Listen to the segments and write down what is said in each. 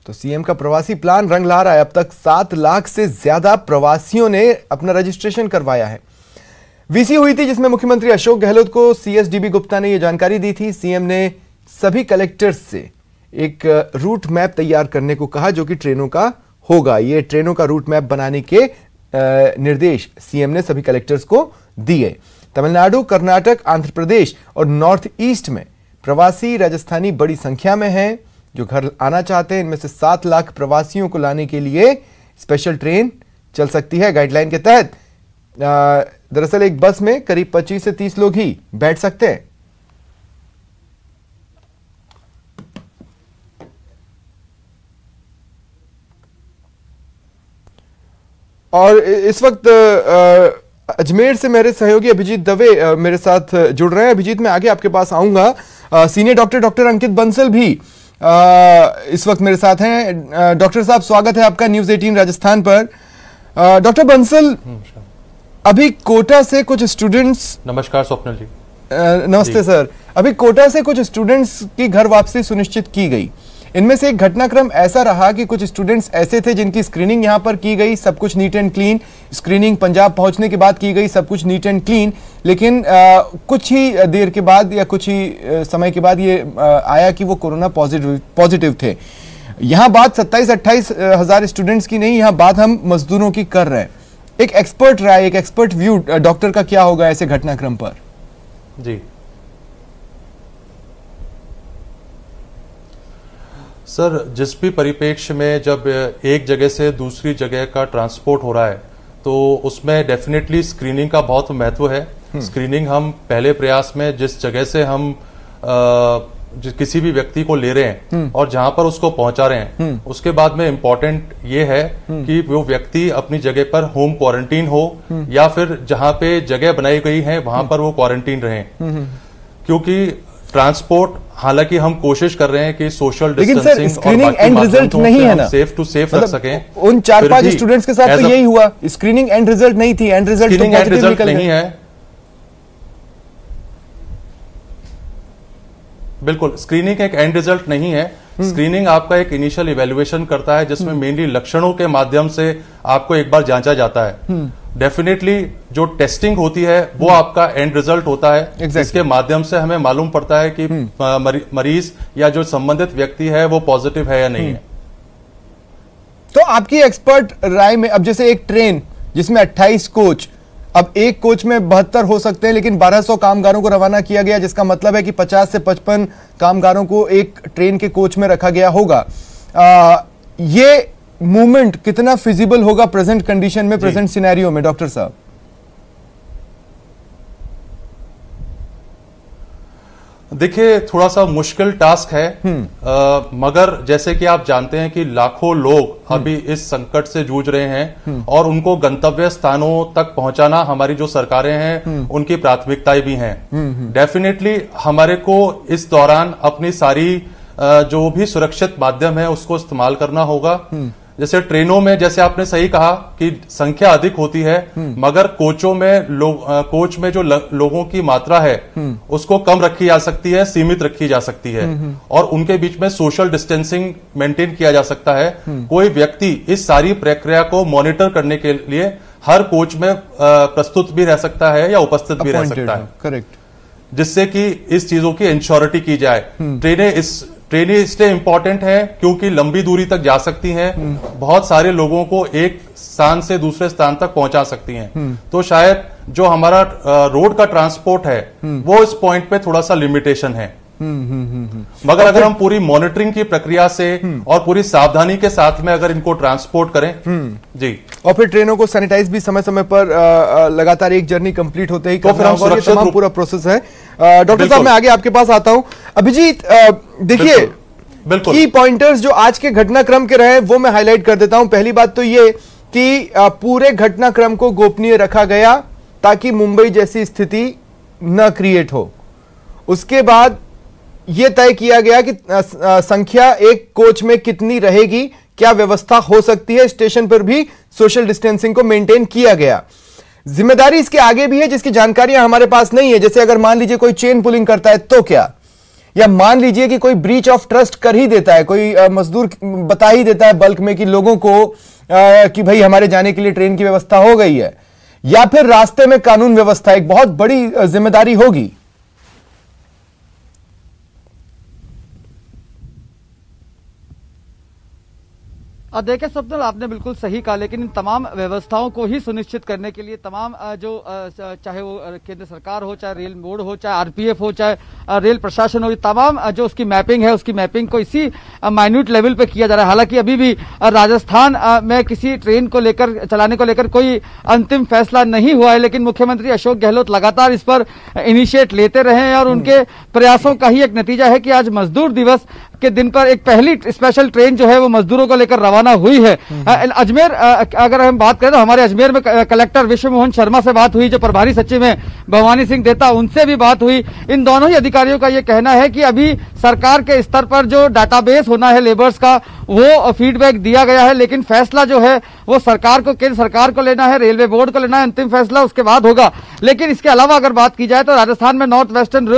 तो सीएम का प्रवासी प्लान रंग ला रहा है। अब तक 7 लाख से ज्यादा प्रवासियों ने अपना रजिस्ट्रेशन करवाया है। वीसी हुई थी जिसमें मुख्यमंत्री अशोक गहलोत को सीएसडीबी गुप्ता ने यह जानकारी दी थी। सीएम ने सभी कलेक्टर्स से एक रूट मैप तैयार करने को कहा जो कि ट्रेनों का होगा। ये ट्रेनों का रूट मैप बनाने के निर्देश सीएम ने सभी कलेक्टर्स को दिए। तमिलनाडु, कर्नाटक, आंध्र प्रदेश और नॉर्थ ईस्ट में प्रवासी राजस्थानी बड़ी संख्या में हैं जो घर आना चाहते हैं। इनमें से 7 लाख प्रवासियों को लाने के लिए स्पेशल ट्रेन चल सकती है। गाइडलाइन के तहत दरअसल एक बस में करीब 25 से 30 लोग ही बैठ सकते हैं। और इस वक्त अजमेर से मेरे सहयोगी अभिजीत दवे मेरे साथ जुड़ रहे हैं। अभिजीत, मैं आगे आपके पास आऊंगा। सीनियर डॉक्टर अंकित बंसल भी इस वक्त मेरे साथ हैं। डॉक्टर साहब, स्वागत है आपका न्यूज़ 18 राजस्थान पर। डॉक्टर बंसल, अभी कोटा से कुछ स्टूडेंट्स। नमस्कार स्वप्निल जी। नमस्ते सर। अभी कोटा से कुछ स्टूडेंट्स की घर वापसी सुनिश्चित की गई। इनमें से एक घटनाक्रम ऐसा रहा कि कुछ स्टूडेंट्स ऐसे थे जिनकी स्क्रीनिंग यहां पर की गई, सब कुछ neat and clean. Screening Punjab पहुंचने के बाद की गई, सब कुछ नीट एंड क्लीन। लेकिन कुछ ही देर के बाद या कुछ ही समय के बाद ये आया कि वो कोरोना पॉजिटिव थे। यहां बात 27-28 हजार स्टूडेंट्स की नहीं, यहां बात हम मजदूरों की कर रहे हैं। एक एक्सपर्ट राय, एक एक्सपर्ट व्यू डॉक्टर का क्या होगा ऐसे घटनाक्रम पर? जी सर, जिस भी परिप्रेक्ष्य में जब एक जगह से दूसरी जगह का ट्रांसपोर्ट हो रहा है तो उसमें डेफिनेटली स्क्रीनिंग का बहुत महत्व है। स्क्रीनिंग हम पहले प्रयास में जिस जगह से हम किसी भी व्यक्ति को ले रहे हैं और जहां पर उसको पहुंचा रहे हैं, उसके बाद में इम्पोर्टेंट ये है कि वो व्यक्ति अपनी जगह पर होम क्वारंटीन हो या फिर जहां पे जगह बनाई गई है वहां पर वो क्वारंटीन रहें। क्योंकि ट्रांसपोर्ट, हालांकि हम कोशिश कर रहे हैं कि social distancing screening and result नहीं है ना, सेफ टू सेफ रख सकें। उन 4-5 स्टूडेंट्स के साथ तो यही हुआ। स्क्रीनिंग एंड रिजल्ट नहीं थी, एंड रिजल्ट तो पॉजिटिव निकल नहीं है। बिल्कुल, स्क्रीनिंग एक एंड रिजल्ट नहीं है। स्क्रीनिंग आपका एक इनिशियल इवेल्युएशन करता है जिसमें मेनली लक्षणों के माध्यम से आपको एक बार जांचा जाता है। डेफिनेटली जो टेस्टिंग होती है वो आपका एंड रिजल्ट होता है। इसके माध्यम से हमें मालूम पड़ता है कि मरीज या जो संबंधित व्यक्ति है वो पॉजिटिव है या नहीं है। तो आपकी एक्सपर्ट राय में, अब जैसे एक ट्रेन जिसमें 28 कोच, अब एक कोच में 72 हो सकते हैं, लेकिन 1200 कामगारों को रवाना किया गया, जिसका मतलब है कि 50 से 55 कामगारों को एक ट्रेन के कोच में रखा गया होगा। ये मूवमेंट कितना फिजिबल होगा प्रेजेंट कंडीशन में, प्रेजेंट सिनेरियो में डॉक्टर साहब? देखिए, थोड़ा सा मुश्किल टास्क है, मगर जैसे कि आप जानते हैं कि लाखों लोग अभी इस संकट से जूझ रहे हैं और उनको गंतव्य स्थानों तक पहुंचाना हमारी जो सरकारें हैं उनकी प्राथमिकताएं भी हैं। डेफिनेटली हमारे को इस दौरान अपनी सारी जो भी सुरक्षित माध्यम है उसको इस्तेमाल करना होगा। जैसे ट्रेनों में, जैसे आपने सही कहा कि संख्या अधिक होती है, मगर कोचों में कोच में जो लोगों की मात्रा है उसको कम रखी जा सकती है, सीमित रखी जा सकती है और उनके बीच में सोशल डिस्टेंसिंग मेंटेन किया जा सकता है। कोई व्यक्ति इस सारी प्रक्रिया को मॉनिटर करने के लिए हर कोच में प्रस्तुत भी रह सकता है या उपस्थित भी रह सकता है। करेक्ट। जिससे कि इस चीजों की इंश्योरिटी की जाए। ट्रेनें इसलिए इंपॉर्टेंट है क्योंकि लंबी दूरी तक जा सकती हैं, बहुत सारे लोगों को एक स्थान से दूसरे स्थान तक पहुंचा सकती हैं। तो शायद जो हमारा रोड का ट्रांसपोर्ट है वो इस पॉइंट पे थोड़ा सा लिमिटेशन है। मगर अगर हम पूरी मॉनिटरिंग की प्रक्रिया से और पूरी सावधानी के साथ में अगर इनको ट्रांसपोर्ट करें जी, और फिर ट्रेनों को सैनिटाइज भी समय समय पर लगातार एक जर्नी कंप्लीट होते ही, तो फिर हम सुरक्षित तमाम पूरा प्रोसेस है। डॉक्टर साहब, मैं आगे आपके पास आता हूं। अभिजीत, देखिए, की पॉइंटर्स जो आज के घटनाक्रम के रहे वो मैं हाईलाइट कर देता हूं। पहली बात तो ये कि पूरे घटनाक्रम को गोपनीय रखा गया ताकि मुंबई जैसी स्थिति न क्रिएट हो। उसके बाद यह तय किया गया कि संख्या एक कोच में कितनी रहेगी, क्या व्यवस्था हो सकती है। स्टेशन पर भी सोशल डिस्टेंसिंग को मेंटेन किया गया। जिम्मेदारी इसके आगे भी है जिसकी जानकारियां हमारे पास नहीं है। जैसे अगर मान लीजिए कोई चेन पुलिंग करता है तो क्या, या मान लीजिए कि कोई ब्रीच ऑफ ट्रस्ट कर ही देता है, कोई मजदूर बता ही देता है बल्क में कि लोगों को कि भाई हमारे जाने के लिए ट्रेन की व्यवस्था हो गई है, या फिर रास्ते में कानून व्यवस्था, एक बहुत बड़ी जिम्मेदारी होगी। देखिए स्वप्निल, आपने बिल्कुल सही कहा, लेकिन इन तमाम व्यवस्थाओं को ही सुनिश्चित करने के लिए तमाम जो चाहे वो केंद्र सरकार हो, चाहे रेल बोर्ड हो, चाहे आरपीएफ हो, चाहे रेल प्रशासन हो, तमाम जो उसकी मैपिंग है, उसकी मैपिंग को इसी माइन्यूट लेवल पे किया जा रहा है। हालांकि अभी भी राजस्थान में किसी ट्रेन को लेकर, चलाने को लेकर कोई अंतिम फैसला नहीं हुआ है, लेकिन मुख्यमंत्री अशोक गहलोत लगातार इस पर इनिशिएट लेते रहे हैं और उनके प्रयासों का ही एक नतीजा है कि आज मजदूर दिवस के दिन पर एक पहली स्पेशल ट्रेन जो है वो मजदूरों को लेकर रवाना हुई है। अजमेर, अगर हम बात करें तो हमारे अजमेर में कलेक्टर विश्व मोहन शर्मा से बात हुई, जो प्रभारी सचिव हैं भवानी सिंह देता, उनसे भी बात हुई। इन दोनों ही अधिकारियों का यह कहना है कि अभी सरकार के स्तर पर जो डाटाबेस होना है लेबर्स का, वो फीडबैक दिया गया है, लेकिन फैसला जो है वो सरकार को, केंद्र सरकार को लेना है, रेलवे बोर्ड को लेना है, अंतिम फैसला उसके बाद होगा। लेकिन इसके अलावा अगर बात की जाए तो राजस्थान में नॉर्थ वेस्टर्न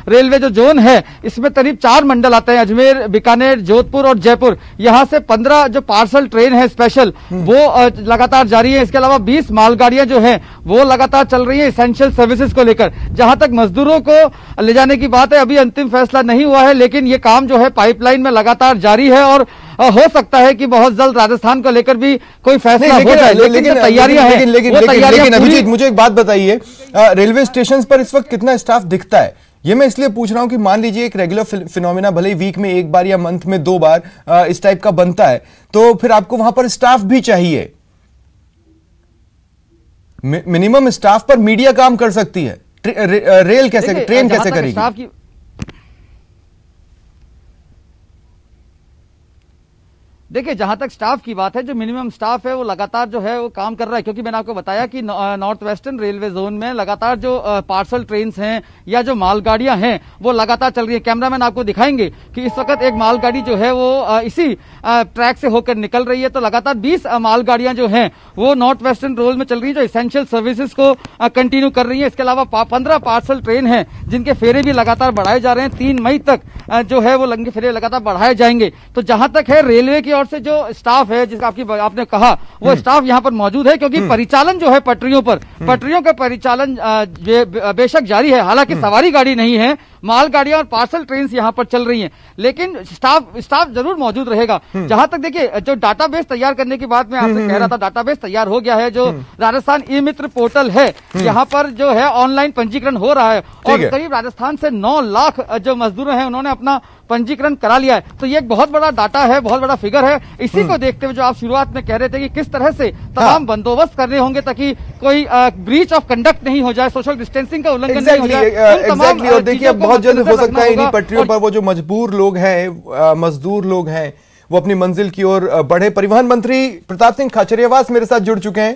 रेलवे जो जोन है, इसमें करीब 4 मंडल आते हैं, अजमेर, बीकानेर, जोधपुर और जयपुर। यहां से 15 जो पार्सल ट्रेन है स्पेशल, वो लगातार जारी है। इसके अलावा 20 मालगाड़ियां जो हैं वो लगातार चल रही है इसेंशियल सर्विसेज को लेकर। जहां तक मजदूरों को ले जाने की बात है, अभी अंतिम फैसला नहीं हुआ है, लेकिन ये काम जो है पाइपलाइन में लगातार जारी है और हो सकता है कि बहुत जल्द राजस्थान को लेकर भी कोई फैसला हो जाए। लेकिन तैयारियां हैं। लेकिन अभिजीत, मुझे एक बात बताइए, रेलवे स्टेशन पर इस वक्त कितना स्टाफ दिखता है? ये मैं इसलिए पूछ रहा हूं कि मान लीजिए एक रेगुलर फिनोमिना भले ही वीक में एक बार या मंथ में 2 बार इस टाइप का बनता है, तो फिर आपको वहां पर स्टाफ भी चाहिए। मिनिमम स्टाफ पर मीडिया काम कर सकती है, रेल कैसे, ट्रेन कैसे करेगी? देखिए, जहां तक स्टाफ की बात है, जो मिनिमम स्टाफ है वो लगातार जो है वो काम कर रहा है, क्योंकि मैंने आपको बताया कि नॉर्थ वेस्टर्न रेलवे जोन में लगातार जो पार्सल ट्रेन्स हैं या जो मालगाड़ियां हैं वो लगातार चल रही है। कैमरामैन आपको दिखाएंगे कि इस वक्त एक मालगाड़ी जो है वो इसी ट्रैक से होकर निकल रही है। तो लगातार 20 मालगाड़ियां जो हैं वो नॉर्थ वेस्टर्न रेल में चल रही है, जो इसेंशियल सर्विसेज को कंटिन्यू कर रही है। इसके अलावा 15 पार्सल ट्रेन हैं जिनके फेरे भी लगातार बढ़ाए जा रहे हैं। 3 मई तक जो है वो लंबे फेरे लगातार बढ़ाए जाएंगे। तो जहां तक है रेलवे की ओर से जो स्टाफ है, जिसका आपने कहा, वो स्टाफ यहां पर मौजूद है, क्योंकि परिचालन जो है पटरियों पर, पटरियों का परिचालन बेशक जारी है। हालांकि सवारी गाड़ी नहीं है, मालगाड़ियां और पार्सल ट्रेन यहां पर चल रही हैं, लेकिन स्टाफ जरूर मौजूद रहेगा। जहां तक देखिए, जो डाटाबेस तैयार करने की बात मैं आपसे कह रहा था, डाटाबेस तैयार हो गया है। जो राजस्थान ई मित्र पोर्टल है, यहां पर जो है ऑनलाइन पंजीकरण हो रहा है और करीब राजस्थान से 9 लाख जो मजदूर हैं उन्होंने अपना पंजीकरण करा लिया है। तो ये एक बहुत बड़ा डाटा है, बहुत बड़ा फिगर है। इसी को देखते हुए जो आप शुरुआत में कह रहे थे कि किस तरह से तमाम बंदोबस्त करने होंगे ताकि कोई ब्रीच ऑफ कंडक्ट नहीं हो जाए, सोशल डिस्टेंसिंग का उल्लंघन नहीं हो जाए। और देखिए, बहुत जल्द हो सकता है इन्हीं पटरियों पर वो जो मजबूर लोग हैं, मजदूर लोग हैं, वो अपनी मंजिल की ओर बढ़े। परिवहन मंत्री प्रताप सिंह खाचरियावास मेरे साथ जुड़ चुके हैं।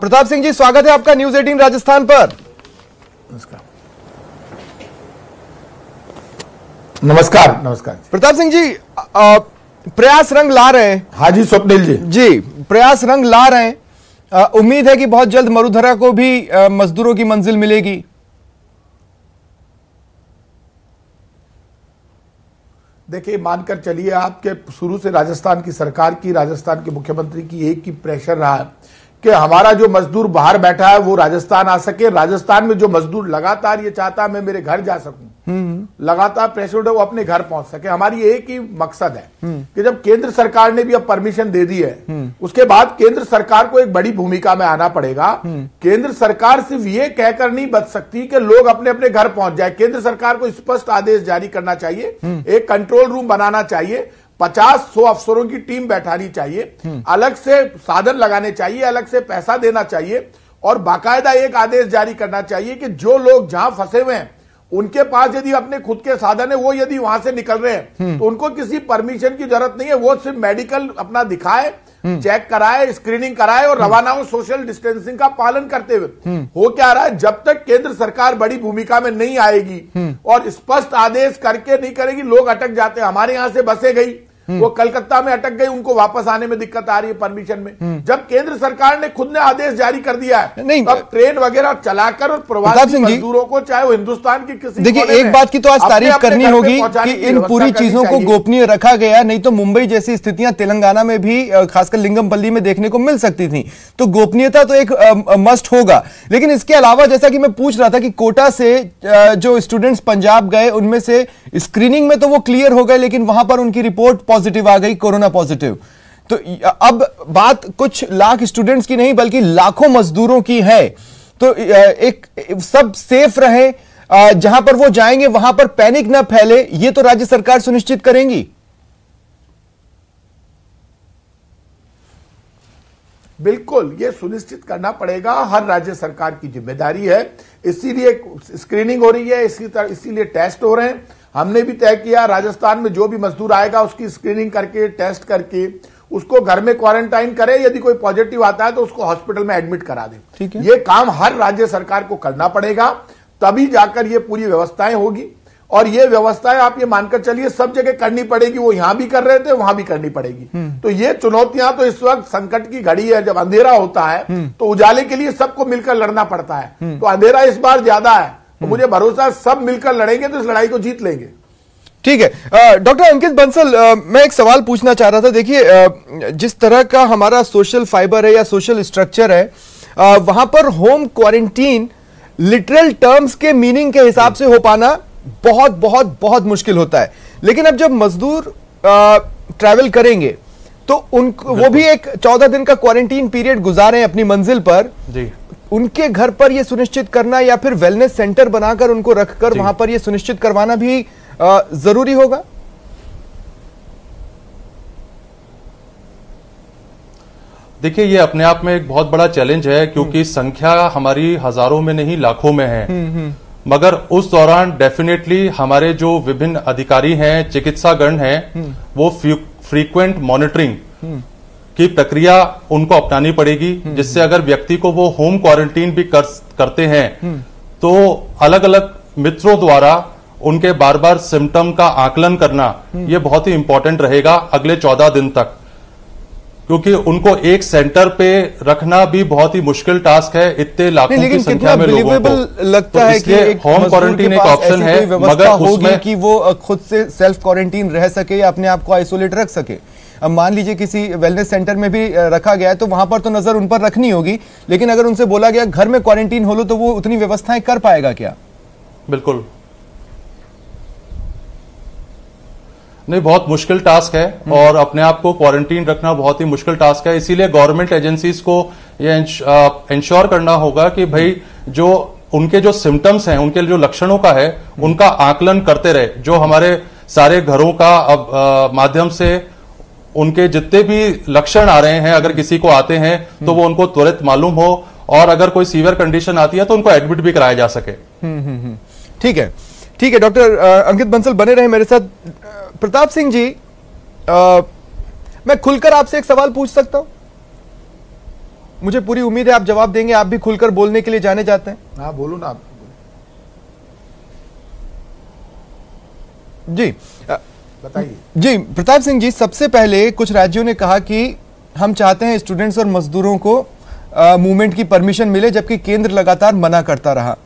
प्रताप सिंह जी, स्वागत है आपका न्यूज 18 राजस्थान पर। नमस्कार। नमस्कार प्रताप सिंह जी, प्रयास रंग ला रहे हैं। हाँ जी स्वप्निल जी, प्रयास रंग ला रहे हैं। उम्मीद है कि बहुत जल्द मरुधरा को भी मजदूरों की मंजिल मिलेगी। देखिए, मानकर चलिए आपके शुरू से राजस्थान की सरकार की, राजस्थान के मुख्यमंत्री की एक ही प्रेशर रहा है कि हमारा जो मजदूर बाहर बैठा है वो राजस्थान आ सके। राजस्थान में जो मजदूर लगातार ये चाहता है मैं मेरे घर जा सकूं, लगातार प्रेशर वो अपने घर पहुंच सके। हमारी एक ही मकसद है कि जब केंद्र सरकार ने भी अब परमिशन दे दी है, उसके बाद केंद्र सरकार को एक बड़ी भूमिका में आना पड़ेगा। केंद्र सरकार सिर्फ ये कहकर नहीं बच सकती कि लोग अपने अपने घर पहुंच जाए। केंद्र सरकार को स्पष्ट आदेश जारी करना चाहिए, एक कंट्रोल रूम बनाना चाहिए, 50-100 अफसरों की टीम बैठानी चाहिए, अलग से साधन लगाने चाहिए, अलग से पैसा देना चाहिए और बाकायदा एक आदेश जारी करना चाहिए कि जो लोग जहां फंसे हुए हैं उनके पास यदि अपने खुद के साधन है, वो यदि वहां से निकल रहे हैं तो उनको किसी परमिशन की जरूरत नहीं है। वो सिर्फ मेडिकल अपना दिखाए, चेक कराए, स्क्रीनिंग कराए और रवाना हो सोशल डिस्टेंसिंग का पालन करते हुए। हो क्या रहा है, जब तक केंद्र सरकार बड़ी भूमिका में नहीं आएगी और स्पष्ट आदेश करके नहीं करेगी, लोग अटक जाते हैं। हमारे यहां से बसें गई, वो कलकत्ता में अटक गई, उनको वापस आने में दिक्कत आ रही है परमिशन में। जब केंद्र सरकार ने खुद ने आदेश जारी कर दिया है, नहीं, अब ट्रेन वगैरह चलाकर और प्रवासी मजदूरों को, चाहे वो हिंदुस्तान की किसी, देखिए एक बात की तो आज तारीफ करनी होगी कि इन पूरी चीजों को गोपनीय रखा गया, नहीं तो मुंबई जैसी स्थितियां तेलंगाना में भी खासकर लिंगमपल्ली में देखने को मिल सकती थी। तो गोपनीयता तो एक मस्ट होगा, लेकिन इसके अलावा जैसा कि मैं पूछ रहा था कि कोटा से जो स्टूडेंट्स पंजाब गए उनमें से स्क्रीनिंग में तो वो क्लियर हो गए, लेकिन वहां पर उनकी रिपोर्ट पॉजिटिव आ गई, कोरोना पॉजिटिव। तो अब बात कुछ लाख स्टूडेंट्स की नहीं बल्कि लाखों मजदूरों की है। तो एक सब सेफ रहे, जहां पर वो जाएंगे वहां पर पैनिक ना फैले, ये तो राज्य सरकार सुनिश्चित करेंगी। बिल्कुल, ये सुनिश्चित करना पड़ेगा, हर राज्य सरकार की जिम्मेदारी है। इसीलिए स्क्रीनिंग हो रही है, इसीलिए टेस्ट हो रहे हैं। हमने भी तय किया राजस्थान में जो भी मजदूर आएगा उसकी स्क्रीनिंग करके, टेस्ट करके उसको घर में क्वारंटाइन करें, यदि कोई पॉजिटिव आता है तो उसको हॉस्पिटल में एडमिट करा दें। ठीक है, ये काम हर राज्य सरकार को करना पड़ेगा, तभी जाकर ये पूरी व्यवस्थाएं होगी। और ये व्यवस्थाएं आप ये मानकर चलिए सब जगह करनी पड़ेगी, वो यहां भी कर रहे थे वहां भी करनी पड़ेगी। तो ये चुनौतियां तो इस वक्त संकट की घड़ी है, जब अंधेरा होता है तो उजाले के लिए सबको मिलकर लड़ना पड़ता है। तो अंधेरा इस बार ज्यादा है, तो मुझे भरोसा है सब मिलकर लड़ेंगे तो इस लड़ाई को जीत लेंगे। ठीक है, डॉक्टर अंकित बंसल, मैं एक सवाल पूछना चाह रहा था। देखिए जिस तरह का हमारा सोशल फाइबर है या सोशल स्ट्रक्चर है, वहां पर होम क्वारंटीन लिटरल टर्म्स के मीनिंग के हिसाब से हो पाना बहुत बहुत बहुत मुश्किल होता है। लेकिन अब जब मजदूर ट्रैवल करेंगे तो उनको वो भी एक 14 दिन का क्वारंटीन पीरियड गुजारें अपनी मंजिल पर जी। उनके घर पर यह सुनिश्चित करना या फिर वेलनेस सेंटर बनाकर उनको रखकर वहां पर यह सुनिश्चित करवाना भी जरूरी होगा। देखिए ये अपने आप में एक बहुत बड़ा चैलेंज है, क्योंकि संख्या हमारी हजारों में नहीं लाखों में है। मगर उस दौरान डेफिनेटली हमारे जो विभिन्न अधिकारी हैं, चिकित्सागण हैं, वो फ्रीक्वेंट मॉनिटरिंग की प्रक्रिया उनको अपनानी पड़ेगी, जिससे अगर व्यक्ति को वो होम क्वारंटीन भी करते हैं तो अलग अलग मित्रों द्वारा उनके बार बार सिम्टम का आकलन करना ये बहुत ही इंपॉर्टेंट रहेगा अगले 14 दिन तक, क्योंकि उनको एक सेंटर पे रखना भी बहुत ही मुश्किल टास्क है इतने लाखों की संख्या में लोगों को। लगता है कि होम क्वारंटीन एक ऑप्शन है, मगर उसमें कि वो खुद से सेल्फ क्वारंटीन रह सके या अपने आप को आइसोलेट रख सके। अब मान लीजिए किसी वेलनेस सेंटर में भी रखा गया है तो वहां पर तो नजर उन पर रखनी होगी, लेकिन अगर उनसे बोला गया घर में क्वारंटीन हो लो तो वो उतनी व्यवस्थाएं कर पाएगा क्या? बिल्कुल नहीं, बहुत मुश्किल टास्क है और अपने आप को क्वारंटीन रखना बहुत ही मुश्किल टास्क है। इसीलिए गवर्नमेंट एजेंसीज को ये इंश्योर करना होगा कि भाई जो उनके जो सिम्टम्स हैं, उनके जो लक्षणों का है, उनका आकलन करते रहे। जो हमारे सारे घरों का माध्यम से उनके जितने भी लक्षण आ रहे हैं, अगर किसी को आते हैं तो वो उनको त्वरित मालूम हो, और अगर कोई सीवियर कंडीशन आती है तो उनको एडमिट भी कराया जा सके। ठीक है, ठीक है। डॉक्टर अंकित बंसल बने रहे मेरे साथ। प्रताप सिंह जी, मैं खुलकर आपसे एक सवाल पूछ सकता हूं? मुझे पूरी उम्मीद है आप जवाब देंगे, आप भी खुलकर बोलने के लिए जाने जाते हैं। हाँ बोलो ना आप। जी बताइए। जी प्रताप सिंह जी, सबसे पहले कुछ राज्यों ने कहा कि हम चाहते हैं स्टूडेंट्स और मजदूरों को मूवमेंट की परमिशन मिले, जबकि केंद्र लगातार मना करता रहा।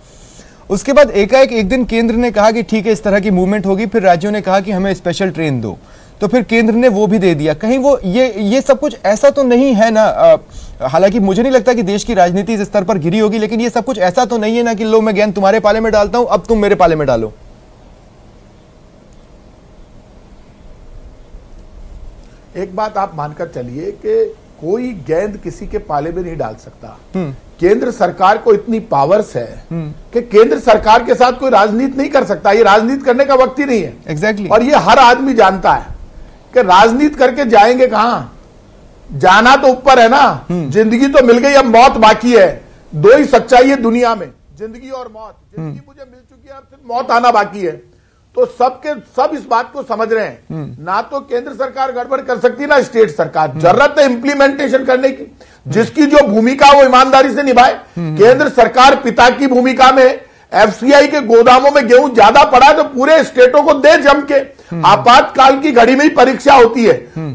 उसके बाद एकाएक एक दिन केंद्र ने कहा कि ठीक है इस तरह की मूवमेंट होगी, फिर राज्यों ने कहा कि हमें स्पेशल ट्रेन दो, तो फिर केंद्र ने वो भी दे दिया। कहीं वो ये सब कुछ ऐसा तो नहीं है ना, हालांकि मुझे नहीं लगता कि देश की राजनीति इस स्तर पर गिरी होगी, लेकिन ये सब कुछ ऐसा तो नहीं है ना कि लो मैं गेंद तुम्हारे पाले में डालता हूं, अब तुम मेरे पाले में डालो। एक बात आप मानकर चलिए कि कोई गेंद किसी के पाले में नहीं डाल सकता। केंद्र सरकार को इतनी पावर्स है कि केंद्र सरकार के साथ कोई राजनीति नहीं कर सकता। ये राजनीति करने का वक्त ही नहीं है। एग्जैक्टली। और ये हर आदमी जानता है कि राजनीति करके जाएंगे कहां, जाना तो ऊपर है ना। जिंदगी तो मिल गई, अब मौत बाकी है। दो ही सच्चाई है दुनिया में, जिंदगी और मौत। जिंदगी मुझे मिल चुकी है, अब सिर्फ मौत आना बाकी है। तो सब इस बात को समझ रहे हैं। ना तो केंद्र सरकार गड़बड़ कर सकती, ना स्टेट सरकार। जरूरत है इंप्लीमेंटेशन करने की, जिसकी जो भूमिका वो ईमानदारी से निभाए। केंद्र सरकार पिता की भूमिका में, एफसीआई के गोदामों में गेहूं ज्यादा पड़ा तो पूरे स्टेटों को दे जम के। आपातकाल की घड़ी में ही परीक्षा होती है।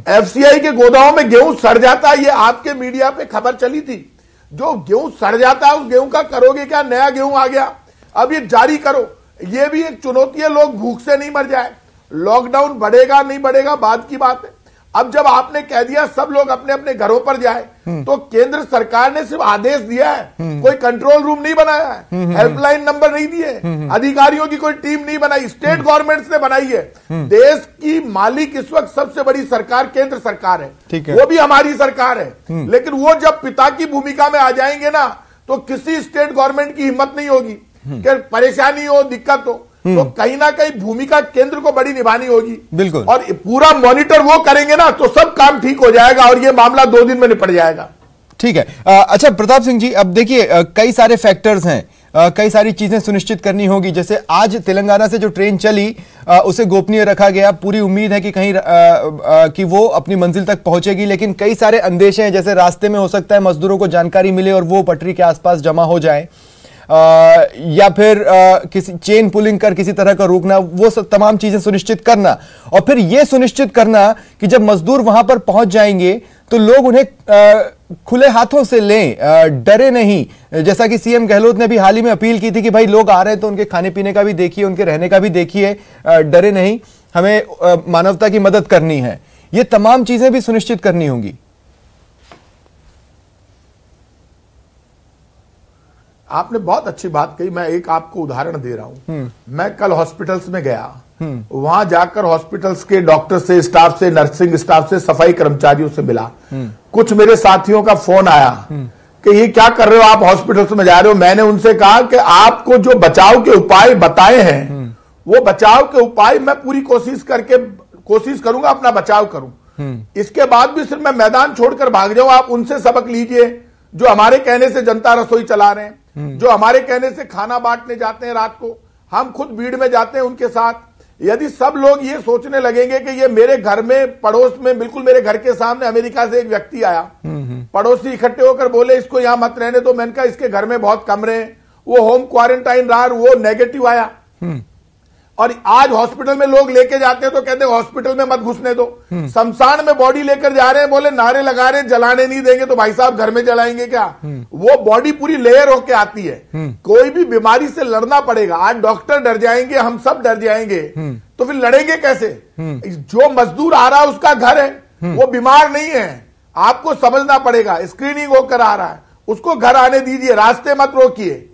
एफसीआई के गोदामों में गेहूं सड़ जाता है, ये आपके मीडिया पे खबर चली थी। जो गेहूं सड़ जाता है उस गेहूं का करोगे क्या? नया गेहूं आ गया, अब ये जारी करो। ये भी एक चुनौती है, लोग भूख से नहीं मर जाए। लॉकडाउन बढ़ेगा नहीं बढ़ेगा बाद की बात है। अब जब आपने कह दिया सब लोग अपने अपने घरों पर जाए, तो केंद्र सरकार ने सिर्फ आदेश दिया है, कोई कंट्रोल रूम नहीं बनाया है, हेल्पलाइन नंबर नहीं दिए, अधिकारियों की कोई टीम नहीं बनाई, स्टेट गवर्नमेंट्स ने बनाई है। देश की मालिक इस वक्त सबसे बड़ी सरकार केंद्र सरकार है, वो भी हमारी सरकार है। लेकिन वो जब पिता की भूमिका में आ जाएंगे ना, तो किसी स्टेट गवर्नमेंट की हिम्मत नहीं होगी कि परेशानी हो, दिक्कत हो, तो कहीं ना कहीं भूमिका केंद्र को बड़ी निभानी होगी। बिल्कुल। और पूरा मॉनिटर वो करेंगे ना, तो सब काम ठीक हो जाएगा और ये मामला 2 दिन में निपट जाएगा। ठीक है। अच्छा प्रताप सिंह जी, अब देखिए कई सारे फैक्टर्स हैं, कई सारी चीजें सुनिश्चित करनी होगी। जैसे आज तेलंगाना से जो ट्रेन चली उसे गोपनीय रखा गया, पूरी उम्मीद है कि कहीं कि वो अपनी मंजिल तक पहुंचेगी, लेकिन कई सारे अंदेशे हैं, जैसे रास्ते में हो सकता है मजदूरों को जानकारी मिले और वो पटरी के आसपास जमा हो जाए, या फिर किसी चेन पुलिंग कर किसी तरह का रोकना, वो सब तमाम चीजें सुनिश्चित करना। और फिर यह सुनिश्चित करना कि जब मजदूर वहां पर पहुंच जाएंगे तो लोग उन्हें खुले हाथों से लें, डरे नहीं। जैसा कि सीएम गहलोत ने भी हाल ही में अपील की थी कि भाई लोग आ रहे हैं तो उनके खाने पीने का भी देखिए, उनके रहने का भी देखिए, डरे नहीं, हमें मानवता की मदद करनी है। ये तमाम चीजें भी सुनिश्चित करनी होंगी। आपने बहुत अच्छी बात कही। मैं एक आपको उदाहरण दे रहा हूं। मैं कल हॉस्पिटल्स में गया, वहां जाकर हॉस्पिटल्स के डॉक्टर से, स्टाफ से, नर्सिंग स्टाफ से, सफाई कर्मचारियों से मिला। कुछ मेरे साथियों का फोन आया कि ये क्या कर रहे हो आप, हॉस्पिटल्स में जा रहे हो। मैंने उनसे कहा कि आपको जो बचाव के उपाय बताए हैं, वो बचाव के उपाय मैं पूरी कोशिश करूंगा अपना बचाव करूं। इसके बाद भी सिर्फ मैं मैदान छोड़कर भाग जाऊं, आप उनसे सबक लीजिए जो हमारे कहने से जनता रसोई चला रहे हैं, जो हमारे कहने से खाना बांटने जाते हैं रात को, हम खुद भीड़ में जाते हैं उनके साथ। यदि सब लोग ये सोचने लगेंगे कि ये मेरे घर में, पड़ोस में, बिल्कुल मेरे घर के सामने अमेरिका से एक व्यक्ति आया, पड़ोसी इकट्ठे होकर बोले इसको यहां मत रहने दो, मैंने कहा इसके घर में बहुत कमरे हैं, वो होम क्वारंटाइन रहा, वो नेगेटिव आया। और आज हॉस्पिटल में लोग लेके जाते हैं तो कहते हैं हॉस्पिटल में मत घुसने दो। शमशान में बॉडी लेकर जा रहे हैं, बोले नारे लगा रहे हैं जलाने नहीं देंगे, तो भाई साहब घर में जलाएंगे क्या? वो बॉडी पूरी लेयर होके आती है। कोई भी बीमारी से लड़ना पड़ेगा। आज डॉक्टर डर जाएंगे, हम सब डर जाएंगे, तो फिर लड़ेंगे कैसे? जो मजदूर आ रहा है उसका घर है, वो बीमार नहीं है, आपको समझना पड़ेगा। स्क्रीनिंग होकर आ रहा है, उसको घर आने दीजिए, रास्ते मत रोकिए।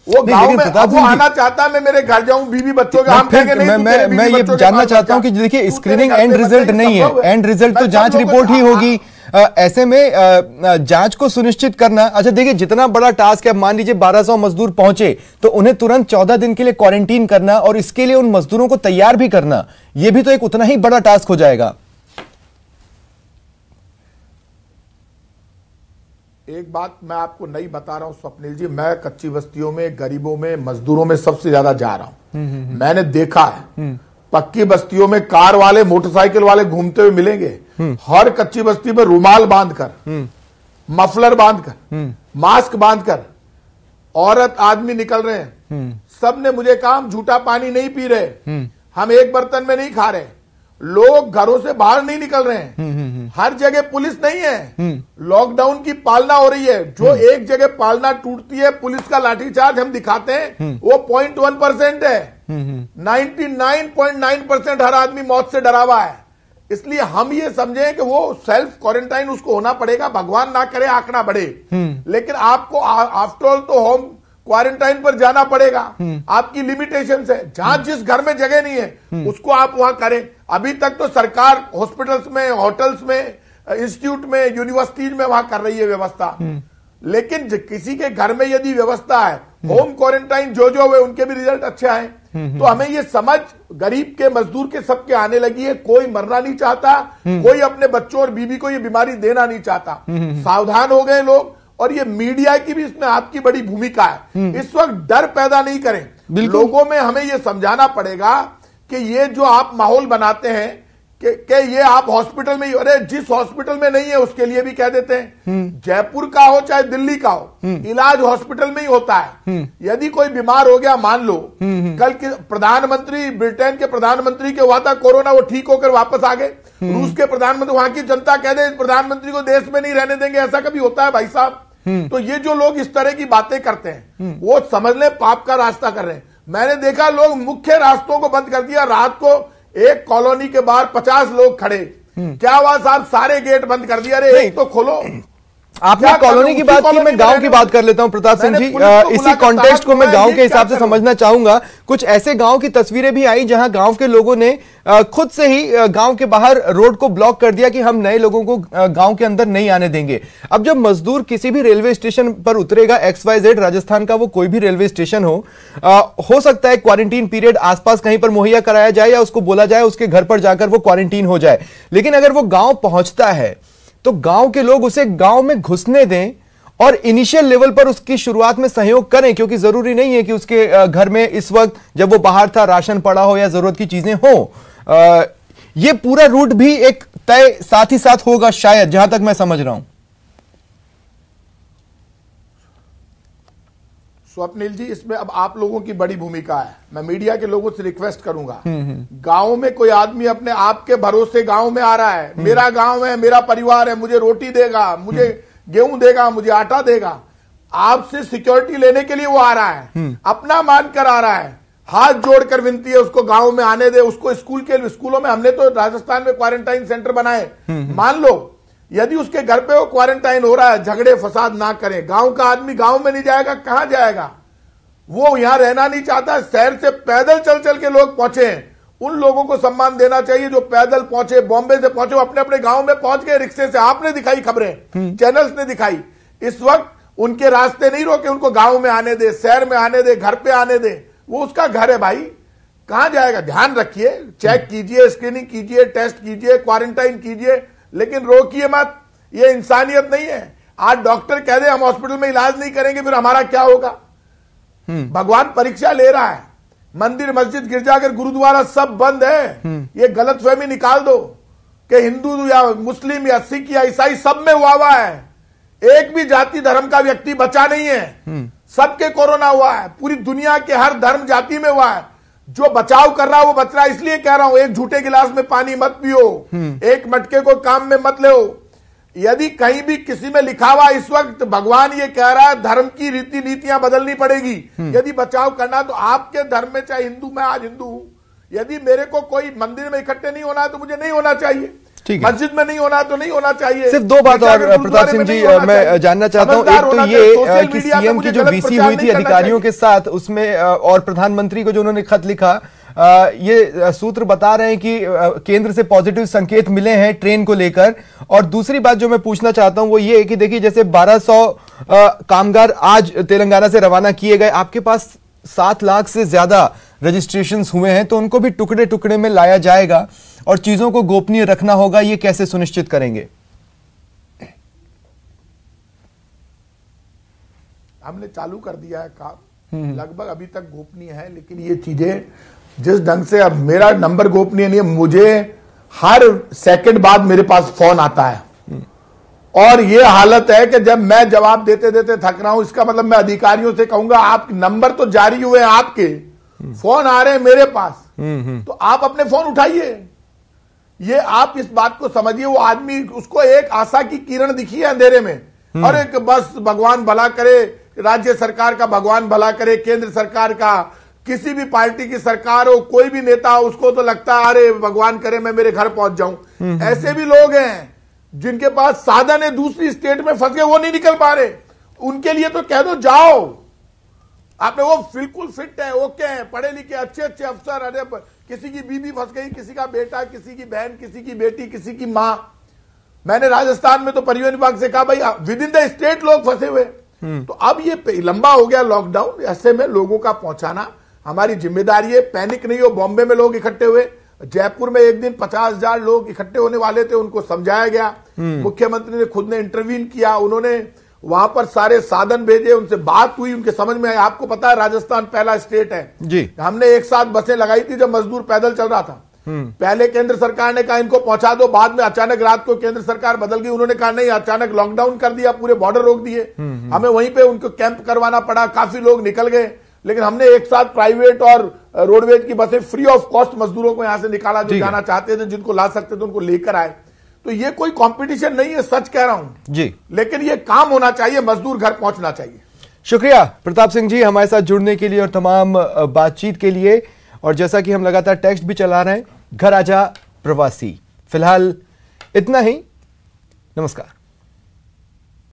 वो गांव में अब वो आना चाहता है, मैं मेरे घर जाऊं, बीवी बच्चों का, हम कहेंगे नहीं, मैं ये जानना चाहता हूं कि देखिए स्क्रीनिंग एंड रिजल्ट नहीं है, एंड रिजल्ट तो जांच रिपोर्ट ही होगी। ऐसे में जांच को सुनिश्चित करना, अच्छा देखिए जितना बड़ा टास्क है, मान लीजिए 1200 मजदूर पहुंचे तो उन्हें तुरंत 14 दिन के लिए क्वारंटीन करना और इसके लिए उन मजदूरों को तैयार भी करना, यह भी तो एक उतना ही बड़ा टास्क हो जाएगा। एक बात मैं आपको नहीं बता रहा हूं स्वप्निल जी, मैं कच्ची बस्तियों में, गरीबों में, मजदूरों में सबसे ज्यादा जा रहा हूं। मैंने देखा है पक्की बस्तियों में कार वाले, मोटरसाइकिल वाले घूमते हुए मिलेंगे। हर कच्ची बस्ती में रुमाल बांधकर, मफलर बांधकर, मास्क बांधकर औरत आदमी निकल रहे हैं। सब ने मुझे कहा हम झूठा पानी नहीं पी रहे, हम एक बर्तन में नहीं खा रहे, लोग घरों से बाहर नहीं निकल रहे हैं। हर जगह पुलिस नहीं है, लॉकडाउन की पालना हो रही है। जो एक जगह पालना टूटती है, पुलिस का लाठीचार्ज हम दिखाते हैं, वो 0.1% है। 99.9% हर आदमी मौत से डरा हुआ है। इसलिए हम ये समझें कि वो सेल्फ क्वारंटाइन उसको होना पड़ेगा, भगवान ना करे आंकड़ा बढ़े, लेकिन आपको आफ्टर ऑल तो होम क्वारंटाइन पर जाना पड़ेगा। आपकी लिमिटेशंस है, जहां जिस घर में जगह नहीं है उसको आप वहां करें। अभी तक तो सरकार हॉस्पिटल्स में, होटल्स में, इंस्टीट्यूट में, यूनिवर्सिटीज में वहां कर रही है व्यवस्था, लेकिन किसी के घर में यदि व्यवस्था है होम क्वारंटाइन, जो हुए उनके भी रिजल्ट अच्छे आए। तो हमें ये समझ गरीब के, मजदूर के, सबके आने लगी है। कोई मरना नहीं चाहता, कोई अपने बच्चों और बीवी को ये बीमारी देना नहीं चाहता। सावधान हो गए लोग, और ये मीडिया की भी इसमें आपकी बड़ी भूमिका है। इस वक्त डर पैदा नहीं करें लोगों में, हमें ये समझाना पड़ेगा कि ये जो आप माहौल बनाते हैं कि ये आप हॉस्पिटल में ही, अरे जिस हॉस्पिटल में नहीं है उसके लिए भी कह देते हैं। जयपुर का हो चाहे दिल्ली का हो, इलाज हॉस्पिटल में ही होता है। यदि कोई बीमार हो गया, मान लो कल के प्रधानमंत्री, ब्रिटेन के प्रधानमंत्री के हुआ था कोरोना, वो ठीक होकर वापस आ गए। रूस के प्रधानमंत्री, वहां की जनता कह दे प्रधानमंत्री को देश में नहीं रहने देंगे, ऐसा कभी होता है भाई साहब? तो ये जो लोग इस तरह की बातें करते हैं वो समझ ले पाप का रास्ता कर रहे हैं। मैंने देखा लोग मुख्य रास्तों को बंद कर दिया, रात को एक कॉलोनी के बाहर 50 लोग खड़े, क्या हुआ साहब? सारे गेट बंद कर दिया। अरे एक तो खोलो। आपने कॉलोनी की बात की, मैं गांव की बात कर लेता हूं प्रताप सिंह जी। इसी कॉन्टेक्स्ट को मैं गांव के हिसाब से समझना चाहूंगा। कुछ ऐसे गांव की तस्वीरें भी आई जहां गांव के लोगों ने खुद से ही गांव के बाहर रोड को ब्लॉक कर दिया कि हम नए लोगों को गांव के अंदर नहीं आने देंगे। अब जब मजदूर किसी भी रेलवे स्टेशन पर उतरेगा, XYZ राजस्थान का वो कोई भी रेलवे स्टेशन हो सकता है क्वारंटीन पीरियड आसपास कहीं पर मुहैया कराया जाए या उसको बोला जाए उसके घर पर जाकर वो क्वारंटीन हो जाए। लेकिन अगर वो गांव पहुंचता है तो गांव के लोग उसे गांव में घुसने दें और इनिशियल लेवल पर उसकी शुरुआत में सहयोग करें, क्योंकि जरूरी नहीं है कि उसके घर में इस वक्त जब वो बाहर था राशन पड़ा हो या जरूरत की चीजें हो। ये पूरा रूट भी एक तय साथ ही साथ होगा शायद, जहां तक मैं समझ रहा हूं। स्वप्निल जी, इसमें अब आप लोगों की बड़ी भूमिका है। मैं मीडिया के लोगों से रिक्वेस्ट करूंगा, गांव में कोई आदमी अपने आप के भरोसे गांव में आ रहा है, मेरा गांव है, मेरा परिवार है, मुझे रोटी देगा, मुझे गेहूं देगा, मुझे आटा देगा, आपसे सिक्योरिटी लेने के लिए वो आ रहा है, अपना मानकर आ रहा है, हाथ जोड़कर विनती है उसको गांव में आने दे। उसको स्कूलों में हमने तो राजस्थान में क्वारंटाइन सेंटर बनाए। मान लो यदि उसके घर पे वो क्वारंटाइन हो रहा है, झगड़े फसाद ना करें। गांव का आदमी गांव में नहीं जाएगा, कहां जाएगा? वो यहां रहना नहीं चाहता। शहर से पैदल चल चल के लोग पहुंचे हैं, उन लोगों को सम्मान देना चाहिए जो पैदल पहुंचे, बॉम्बे से पहुंचे, अपने अपने गांव में पहुंच गए रिक्शे से। आपने दिखाई खबरें, चैनल्स ने दिखाई। इस वक्त उनके रास्ते नहीं रोके, उनको गांव में आने दे, शहर में आने दे, घर पे आने दे। वो उसका घर है भाई, कहां जाएगा? ध्यान रखिए, चेक कीजिए, स्क्रीनिंग कीजिए, टेस्ट कीजिए, क्वारंटाइन कीजिए, लेकिन रोकिए मत। ये इंसानियत नहीं है। आज डॉक्टर कह दे हम हॉस्पिटल में इलाज नहीं करेंगे, फिर हमारा क्या होगा? भगवान परीक्षा ले रहा है। मंदिर, मस्जिद, गिरजाघर, गुरुद्वारा सब बंद है। ये गलतफहमी निकाल दो कि हिंदू या मुस्लिम या सिख या ईसाई सब में हुआ है। एक भी जाति धर्म का व्यक्ति बचा नहीं है, सबके कोरोना हुआ है। पूरी दुनिया के हर धर्म जाति में हुआ है। जो बचाव कर रहा है वो बच रहा है। इसलिए कह रहा हूं, एक झूठे गिलास में पानी मत पियो, एक मटके को काम में मत लो। यदि कहीं भी किसी में लिखा हुआ इस वक्त भगवान ये कह रहा है धर्म की रीति नीतियां बदलनी पड़ेगी यदि बचाव करना, तो आपके धर्म में, चाहे हिंदू, मैं आज हिंदू हूं, यदि मेरे को कोई मंदिर में इकट्ठे नहीं होना है तो मुझे नहीं होना चाहिए, मस्जिद में नहीं होना तो नहीं होना चाहिए। सिर्फ दो बात और प्रताप सिंह जी मैं जानना चाहता हूं। एक तो ये कि सीएम की जो वीसी हुई थी अधिकारियों के साथ, उसमें और प्रधानमंत्री को जो उन्होंने खत लिखा, ये सूत्र बता रहे हैं कि केंद्र से पॉजिटिव संकेत मिले हैं ट्रेन को लेकर। और दूसरी बात जो मैं पूछना चाहता हूं वो ये है कि देखिए, जैसे 1200 कामगार आज तेलंगाना से रवाना किए गए, आपके पास 7 लाख से ज्यादा रजिस्ट्रेशंस हुए हैं, तो उनको भी टुकड़े टुकड़े में लाया जाएगा और चीजों को गोपनीय रखना होगा। ये कैसे सुनिश्चित करेंगे? हमने चालू कर दिया है काम, लगभग अभी तक गोपनीय है, लेकिन ये चीजें जिस ढंग से, अब मेरा नंबर गोपनीय नहीं है, मुझे हर सेकंड बाद मेरे पास फोन आता है। और ये हालत है कि जब मैं जवाब देते देते थक रहा हूं, इसका मतलब मैं अधिकारियों से कहूंगा आप नंबर तो जारी हुए हैं, आपके फोन आ रहे हैं मेरे पास, तो आप अपने फोन उठाइए। ये आप इस बात को समझिए, वो आदमी, उसको एक आशा की किरण दिखी है अंधेरे में, और एक बस भगवान भला करे, राज्य सरकार का भगवान भला करे, केंद्र सरकार का, किसी भी पार्टी की सरकार हो, कोई भी नेता हो, उसको तो लगता है अरे भगवान करे मैं मेरे घर पहुंच जाऊं। ऐसे भी लोग हैं जिनके पास साधन है, दूसरी स्टेट में फंस गए, वो नहीं निकल पा रहे। उनके लिए तो कह दो जाओ, आपने, वो बिल्कुल फिट है, ओके है, पढ़े लिखे अच्छे अच्छे अफसर। अरे किसी की बीबी फंस गई, किसी का बेटा, किसी की बहन, किसी की बेटी, किसी की मां। मैंने राजस्थान में तो परिवहन विभाग से कहा भाई विद इन द स्टेट लोग फंसे हुए। तो अब ये लंबा हो गया लॉकडाउन, ऐसे में लोगों का पहुंचाना हमारी जिम्मेदारी है। पैनिक नहीं हो। बॉम्बे में लोग इकट्ठे हुए, जयपुर में एक दिन 50,000 लोग इकट्ठे होने वाले थे, उनको समझाया गया। मुख्यमंत्री ने खुद ने इंटरवीन किया, उन्होंने वहां पर सारे साधन भेजे, उनसे बात हुई, उनके समझ में आया। आपको पता है राजस्थान पहला स्टेट है जी, हमने एक साथ बसें लगाई थी जब मजदूर पैदल चल रहा था। पहले केंद्र सरकार ने कहा इनको पहुंचा दो, बाद में अचानक रात को केंद्र सरकार बदल गई, उन्होंने कहा नहीं, अचानक लॉकडाउन कर दिया, पूरे बॉर्डर रोक दिए, हमें वहीं पे उनको कैंप करवाना पड़ा, काफी लोग निकल गए, लेकिन हमने एक साथ प्राइवेट और रोडवेज की बसें फ्री ऑफ कॉस्ट मजदूरों को यहां से निकाला, जो जाना चाहते थे, जिनको ला सकते थे उनको लेकर आए। तो ये कोई कंपटीशन नहीं है, सच कह रहा हूं जी, लेकिन ये काम होना चाहिए, मजदूर घर पहुंचना चाहिए। शुक्रिया प्रताप सिंह जी हमारे साथ जुड़ने के लिए और तमाम बातचीत के लिए। और जैसा कि हम लगातार टेक्स्ट भी चला रहे हैं, घर आजा प्रवासी। फिलहाल इतना ही, नमस्कार।